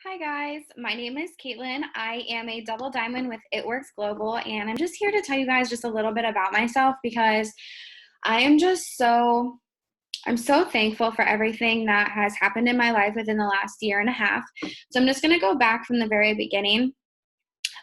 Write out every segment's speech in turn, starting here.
Hi guys, my name is Caitlin. I am a double diamond with It Works Global, and I'm just here to tell you guys just a little bit about myself because I am just I'm so thankful for everything that has happened in my life within the last year and a half. So I'm just going to go back from the very beginning.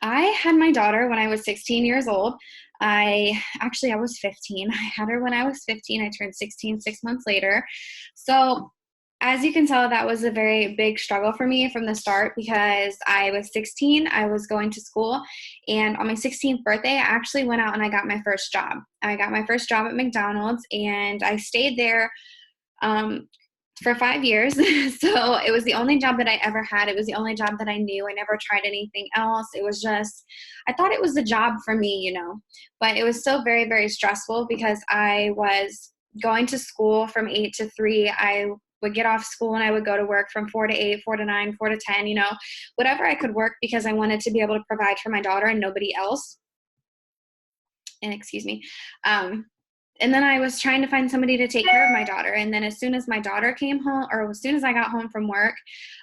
I had my daughter when I was 16 years old. I was 15. I had her when I was 15. I turned 16 6 months later. So as you can tell, that was a very big struggle for me from the start because I was 16, I was going to school, and on my 16th birthday, I actually went out and I got my first job. I got my first job at McDonald's, and I stayed there um, for 5 years. So it was the only job that I ever had. It was the only job that I knew. I never tried anything else. It was just, I thought it was the job for me. But it was still very, very stressful because I was going to school from 8 to 3. I would get off school and I would go to work from 4 to 8, 4 to 9, 4 to 10, whatever I could work because I wanted to be able to provide for my daughter and nobody else. And excuse me. Um, and then I was trying to find somebody to take care of my daughter. And then as soon as my daughter came home, or as soon as I got home from work,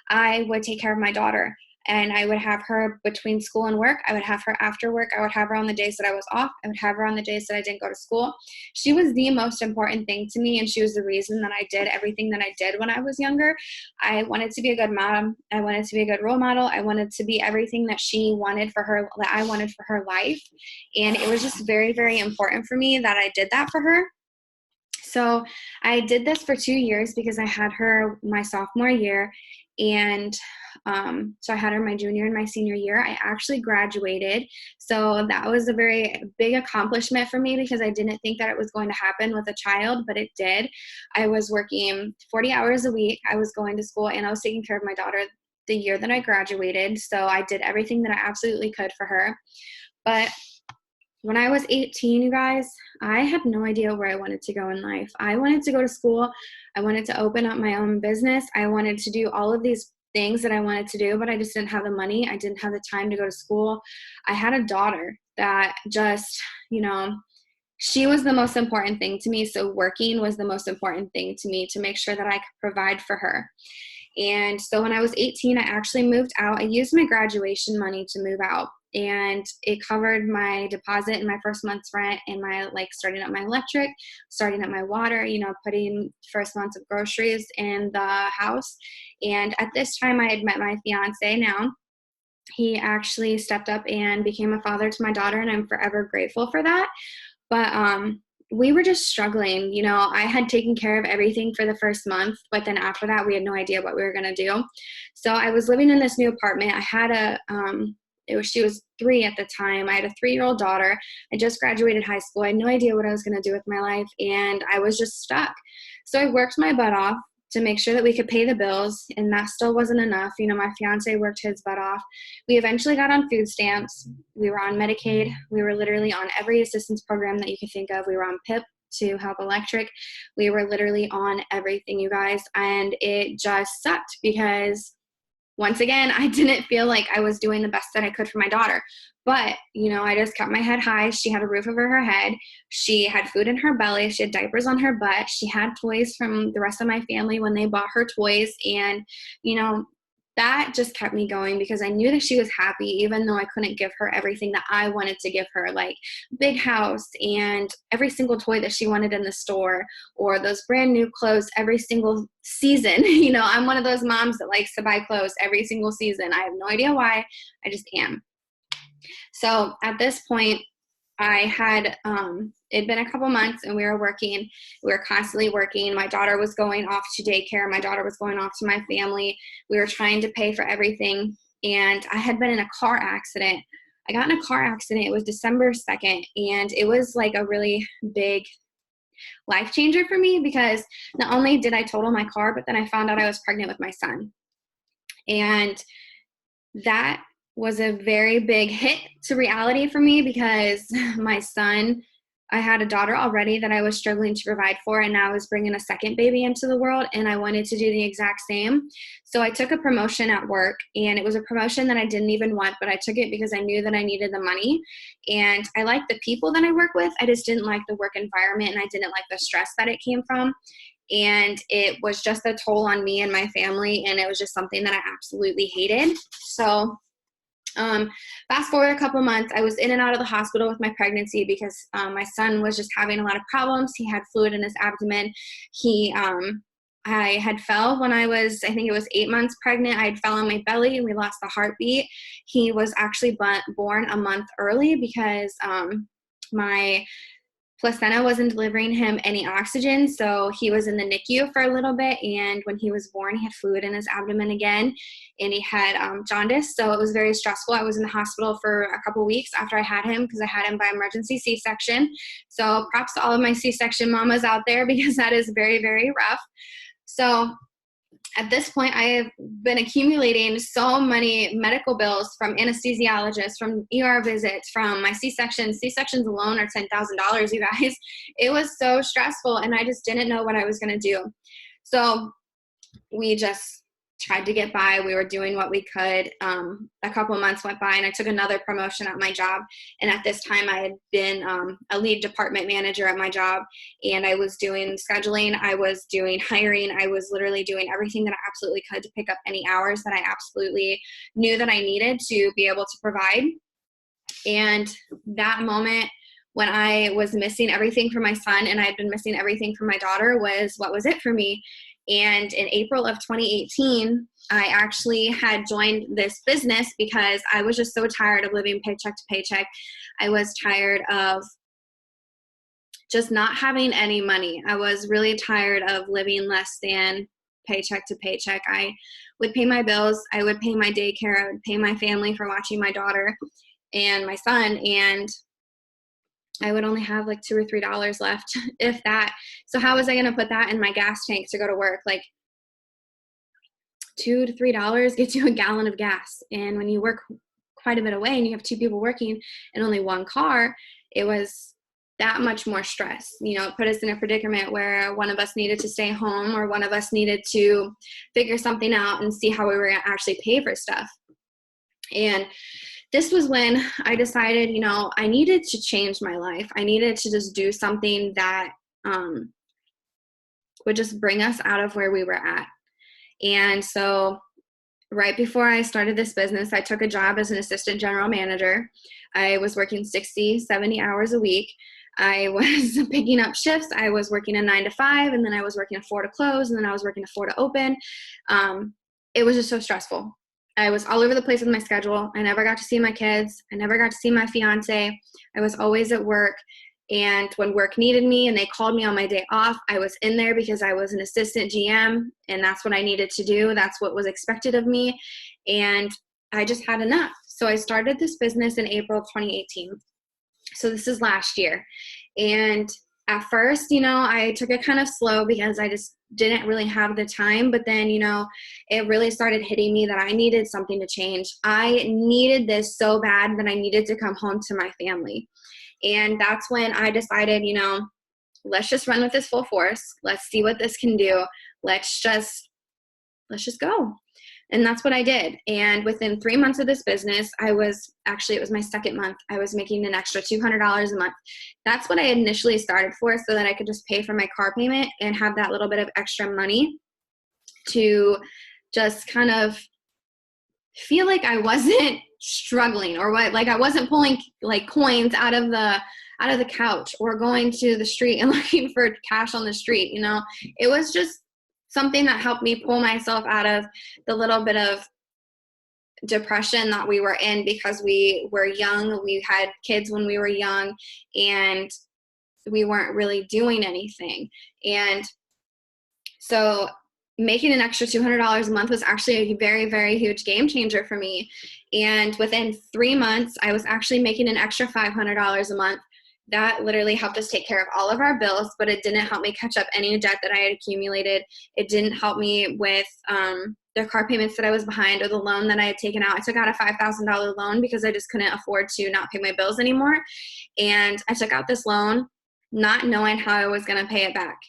I would take care of my daughter. And I would have her between school and work. I would have her after work. I would have her on the days that I was off. I would have her on the days that I didn't go to school. She was the most important thing to me, and she was the reason that I did everything that I did when I was younger. I wanted to be a good mom. I wanted to be a good role model. I wanted to be everything that she wanted for her, that I wanted for her life. And it was just very, very important for me that I did that for her. So I did this for 2 years because I had her my sophomore year, and so I had her my junior and my senior year. I actually graduated, so that was a very big accomplishment for me because I didn't think that it was going to happen with a child, but it did. I was working 40 hours a week. I was going to school, and I was taking care of my daughter the year that I graduated, so I did everything that I absolutely could for her. But when I was 18, you guys, I had no idea where I wanted to go in life. I wanted to go to school. I wanted to open up my own business. I wanted to do all of these things that I wanted to do, but I just didn't have the money. I didn't have the time to go to school. I had a daughter that just, she was the most important thing to me. So working was the most important thing to me to make sure that I could provide for her. And so when I was 18, I actually moved out. I used my graduation money to move out, and it covered my deposit and my first month's rent and my starting up my electric, starting up my water, putting first months of groceries in the house. And at this time I had met my fiance now. He actually stepped up and became a father to my daughter, and I'm forever grateful for that. But we were just struggling. I had taken care of everything for the first month, but then after that, we had no idea what we were going to do. So I was living in this new apartment. I had she was 3 at the time. I had a 3-year-old daughter. I just graduated high school. I had no idea what I was going to do with my life, and I was just stuck. So I worked my butt off to make sure that we could pay the bills, and that still wasn't enough. My fiance worked his butt off. We eventually got on food stamps. We were on Medicaid. We were literally on every assistance program that you could think of. We were on PIP to help electric. We were literally on everything, you guys, and it just sucked because once again, I didn't feel like I was doing the best that I could for my daughter. But, I just kept my head high. She had a roof over her head. She had food in her belly. She had diapers on her butt. She had toys from the rest of my family when they bought her toys. And, that just kept me going because I knew that she was happy, even though I couldn't give her everything that I wanted to give her, like big house and every single toy that she wanted in the store, or those brand new clothes every single season. I'm one of those moms that likes to buy clothes every single season. I have no idea why. I just am. So at this point, I had, it'd been a couple months and we were working. We were constantly working. My daughter was going off to daycare. My daughter was going off to my family. We were trying to pay for everything. And I had been in a car accident. I got in a car accident. It was December 2nd. And it was like a really big life changer for me because not only did I total my car, but then I found out I was pregnant with my son. And that was a very big hit to reality for me because my son, I had a daughter already that I was struggling to provide for, and now I was bringing a second baby into the world, and I wanted to do the exact same. So I took a promotion at work, and it was a promotion that I didn't even want, but I took it because I knew that I needed the money, and I liked the people that I work with. I just didn't like the work environment, and I didn't like the stress that it came from. and it was just a toll on me and my family, and it was just something that I absolutely hated. So fast forward a couple months, I was in and out of the hospital with my pregnancy because my son was just having a lot of problems. He had fluid in his abdomen. I had fell when I was, I think it was 8 months pregnant. I had fell on my belly and we lost the heartbeat. He was actually born a month early because my placenta wasn't delivering him any oxygen, so he was in the NICU for a little bit, and when he was born, he had fluid in his abdomen again, and he had jaundice, so it was very stressful. I was in the hospital for a couple weeks after I had him because I had him by emergency C-section, so props to all of my C-section mamas out there because that is very, very rough. So at this point, I have been accumulating so many medical bills from anesthesiologists, from ER visits, from my C-sections. C-sections alone are $10,000, you guys. It was so stressful, and I just didn't know what I was going to do. So we just tried to get by. We were doing what we could. A couple months went by, and I took another promotion at my job. And at this time, I had been a lead department manager at my job, and I was doing scheduling. I was doing hiring. I was literally doing everything that I absolutely could to pick up any hours that I absolutely knew that I needed to be able to provide. And that moment when I was missing everything for my son and I had been missing everything for my daughter was what was it for me. And in April of 2018, I actually had joined this business because I was just so tired of living paycheck to paycheck. I was tired of just not having any money. I was really tired of living less than paycheck to paycheck. I would pay my bills. I would pay my daycare. I would pay my family for watching my daughter and my son, and I would only have like $2 or $3 left, if that. So how was I going to put that in my gas tank to go to work? Like $2 to $3 gets you a gallon of gas. And when you work quite a bit away and you have two people working and only one car, it was that much more stress. You know, it put us in a predicament where one of us needed to stay home or one of us needed to figure something out and see how we were going to actually pay for stuff. And this was when I decided, you know, I needed to change my life. I needed to just do something that would just bring us out of where we were at. And so right before I started this business, I took a job as an assistant general manager. I was working 60, 70 hours a week. I was picking up shifts. I was working a 9 to 5, and then I was working a 4 to close, and then I was working a 4 to open. It was just so stressful. I was all over the place with my schedule. I never got to see my kids. I never got to see my fiance. I was always at work. And when work needed me and they called me on my day off, I was in there because I was an assistant GM, and that's what I needed to do. That's what was expected of me. And I just had enough. So I started this business in April of 2018. So this is last year. And at first, you know, I took it kind of slow because I just didn't really have the time. But then, you know, it really started hitting me that I needed something to change. I needed this so bad that I needed to come home to my family. And that's when I decided, you know, let's just run with this full force. Let's see what this can do. Let's just go. And that's what I did. And within 3 months of this business, it was my second month. I was making an extra $200 a month. That's what I initially started for, so that I could just pay for my car payment and have that little bit of extra money to just kind of feel like I wasn't struggling, or like I wasn't pulling like coins out of the couch or going to the street and looking for cash on the street. You know, it was just something that helped me pull myself out of the little bit of depression that we were in because we were young. We had kids when we were young and we weren't really doing anything. And so making an extra $200 a month was actually a very, very huge game changer for me. And within 3 months, I was actually making an extra $500 a month. That literally helped us take care of all of our bills, but it didn't help me catch up any debt that I had accumulated. It didn't help me with the car payments that I was behind or the loan that I had taken out. I took out a $5,000 loan because I just couldn't afford to not pay my bills anymore. And I took out this loan not knowing how I was going to pay it back.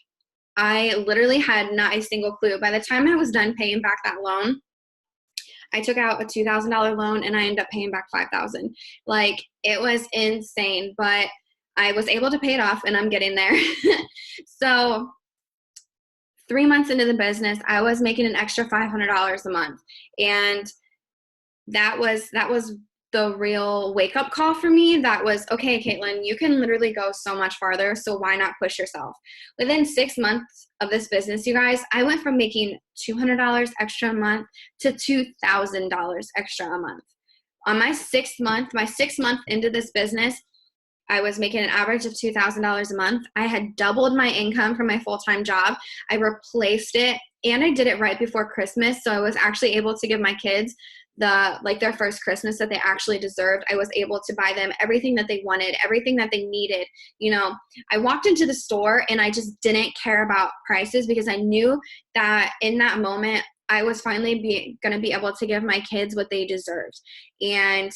I literally had not a single clue. By the time I was done paying back that loan, I took out a $2,000 loan and I ended up paying back $5,000. Like, it was insane, but I was able to pay it off and I'm getting there. So 3 months into the business, I was making an extra $500 a month. And that was the real wake up call for me. That was, okay, Caitlin, you can literally go so much farther. So why not push yourself? Within 6 months of this business, you guys, I went from making $200 extra a month to $2,000 extra a month. On my 6th month into this business, I was making an average of $2,000 a month. I had doubled my income from my full-time job. I replaced it, and I did it right before Christmas. So I was actually able to give my kids their first Christmas that they actually deserved. I was able to buy them everything that they wanted, everything that they needed. You know, I walked into the store and I just didn't care about prices because I knew that in that moment, I was finally going to be able to give my kids what they deserved. And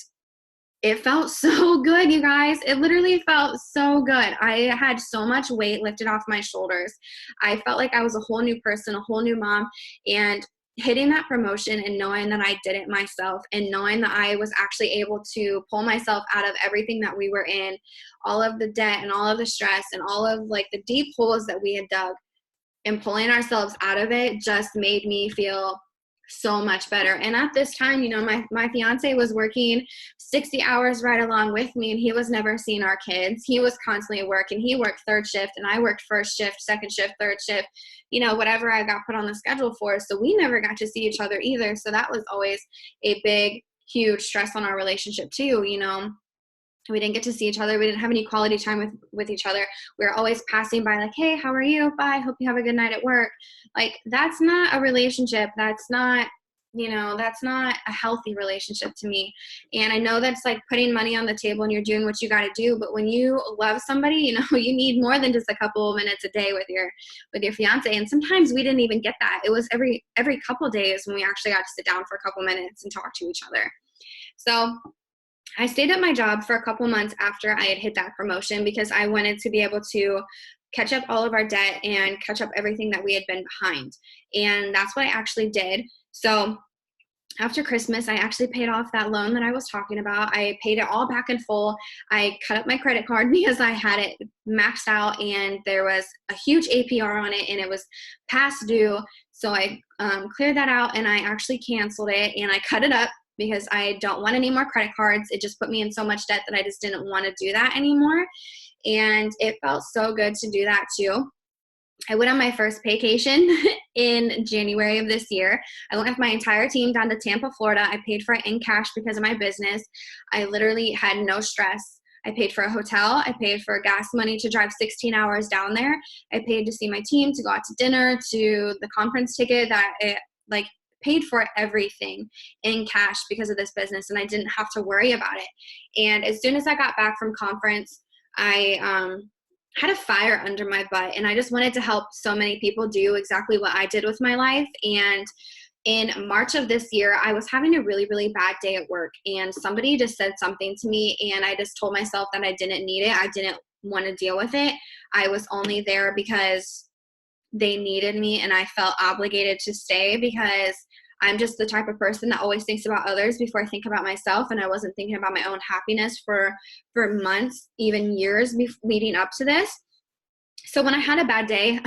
it felt so good, you guys. It literally felt so good. I had so much weight lifted off my shoulders. I felt like I was a whole new person, a whole new mom. And hitting that promotion and knowing that I did it myself and knowing that I was actually able to pull myself out of everything that we were in, all of the debt and all of the stress and all of like the deep holes that we had dug, and pulling ourselves out of it just made me feel so much better. And at this time, you know, my fiance was working 60 hours right along with me, and he was never seeing our kids. He was constantly working. He worked third shift and I worked first shift, second shift, third shift, you know, whatever I got put on the schedule for. So we never got to see each other either. So that was always a big, huge stress on our relationship too, you know. We didn't get to see each other. We didn't have any quality time with each other. We were always passing by like, hey, how are you? Bye. Hope you have a good night at work. Like, that's not a relationship. That's not, you know, that's not a healthy relationship to me. And I know that's like putting money on the table and you're doing what you got to do. But when you love somebody, you know, you need more than just a couple of minutes a day with your fiance. And sometimes we didn't even get that. It was every couple of days when we actually got to sit down for a couple minutes and talk to each other. So I stayed at my job for a couple months after I had hit that promotion because I wanted to be able to catch up all of our debt and catch up everything that we had been behind. And that's what I actually did. So after Christmas, I actually paid off that loan that I was talking about. I paid it all back in full. I cut up my credit card because I had it maxed out and there was a huge APR on it and it was past due. So I cleared that out and I actually canceled it and I cut it up because I don't want any more credit cards. It just put me in so much debt that I just didn't want to do that anymore. And it felt so good to do that too. I went on my first vacation in January of this year. I went with my entire team down to Tampa, Florida. I paid for it in cash because of my business. I literally had no stress. I paid for a hotel. I paid for gas money to drive 16 hours down there. I paid to see my team, to go out to dinner, to the conference ticket that it paid for everything in cash because of this business, and I didn't have to worry about it. And as soon as I got back from conference, I had a fire under my butt, and I just wanted to help so many people do exactly what I did with my life. And in March of this year, I was having a really, really bad day at work, and somebody just said something to me, and I just told myself that I didn't need it. I didn't want to deal with it. I was only there because they needed me, and I felt obligated to stay because I'm just the type of person that always thinks about others before I think about myself, and I wasn't thinking about my own happiness for months, even years leading up to this. So when I had a bad day,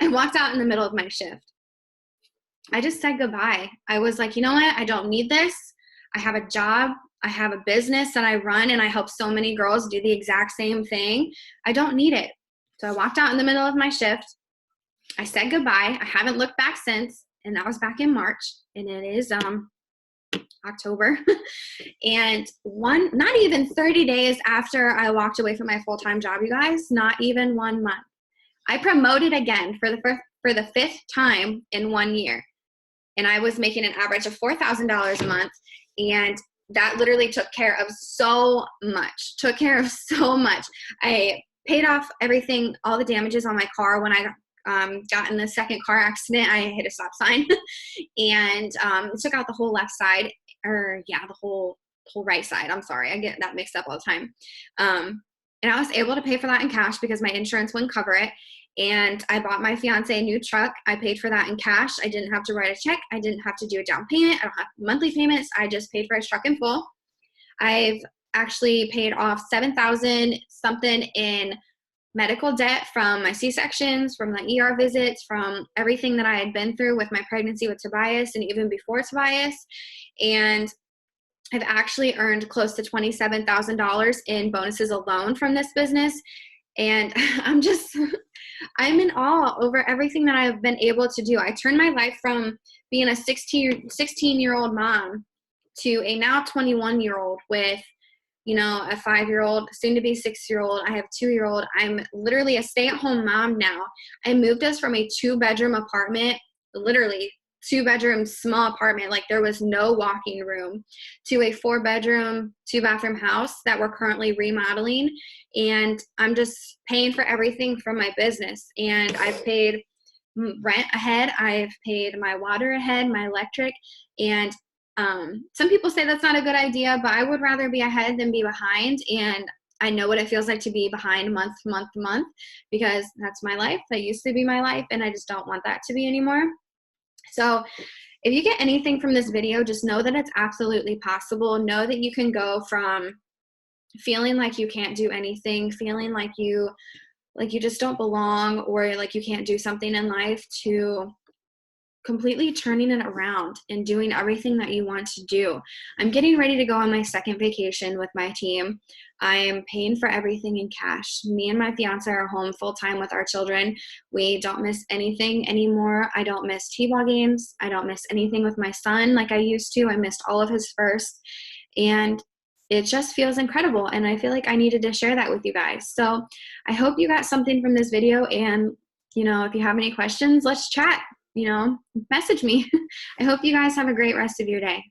I walked out in the middle of my shift. I just said goodbye. I was like, you know what? I don't need this. I have a job. I have a business that I run, and I help so many girls do the exact same thing. I don't need it. So I walked out in the middle of my shift. I said goodbye. I haven't looked back since. And that was back in March, and it is October. And not even 30 days after I walked away from my full-time job, you guys, not even 1 month, I promoted again for the fifth time in 1 year. And I was making an average of $4,000 a month. And that literally took care of so much, I paid off everything, all the damages on my car. When I got in the second car accident, I hit a stop sign and took out the whole left side, the whole right side. I'm sorry, I get that mixed up all the time. And I was able to pay for that in cash because my insurance wouldn't cover it. And I bought my fiance a new truck. I paid for that in cash. I didn't have to write a check. I didn't have to do a down payment. I don't have monthly payments. I just paid for his truck in full. I've actually paid off $7,000 something in medical debt from my C-sections, from the ER visits, from everything that I had been through with my pregnancy with Tobias and even before Tobias. And I've actually earned close to $27,000 in bonuses alone from this business. And I'm in awe over everything that I've been able to do. I turned my life from being a 16-year-old mom to a now 21-year-old with, you know, a 5-year-old, soon to be 6-year-old. I have 2-year-old. I'm literally a stay-at-home mom now. I moved us from a 2-bedroom apartment, literally 2-bedroom small apartment, like there was no walking room, to a 4-bedroom, 2-bathroom house that we're currently remodeling. And I'm just paying for everything from my business. And I've paid rent ahead. I've paid my water ahead, my electric. And some people say that's not a good idea, but I would rather be ahead than be behind. And I know what it feels like to be behind month to month to month, because that's my life. That used to be my life, and I just don't want that to be anymore. So if you get anything from this video, just know that it's absolutely possible. Know that you can go from feeling like you can't do anything, feeling like you just don't belong, or like you can't do something in life, to completely turning it around and doing everything that you want to do. I'm getting ready to go on my second vacation with my team. I am paying for everything in cash. Me and my fiance are home full time with our children. We don't miss anything anymore. I don't miss T-ball games. I don't miss anything with my son like I used to. I missed all of his first. And it just feels incredible. And I feel like I needed to share that with you guys. So I hope you got something from this video. And, you know, if you have any questions, let's chat. You know, message me. I hope you guys have a great rest of your day.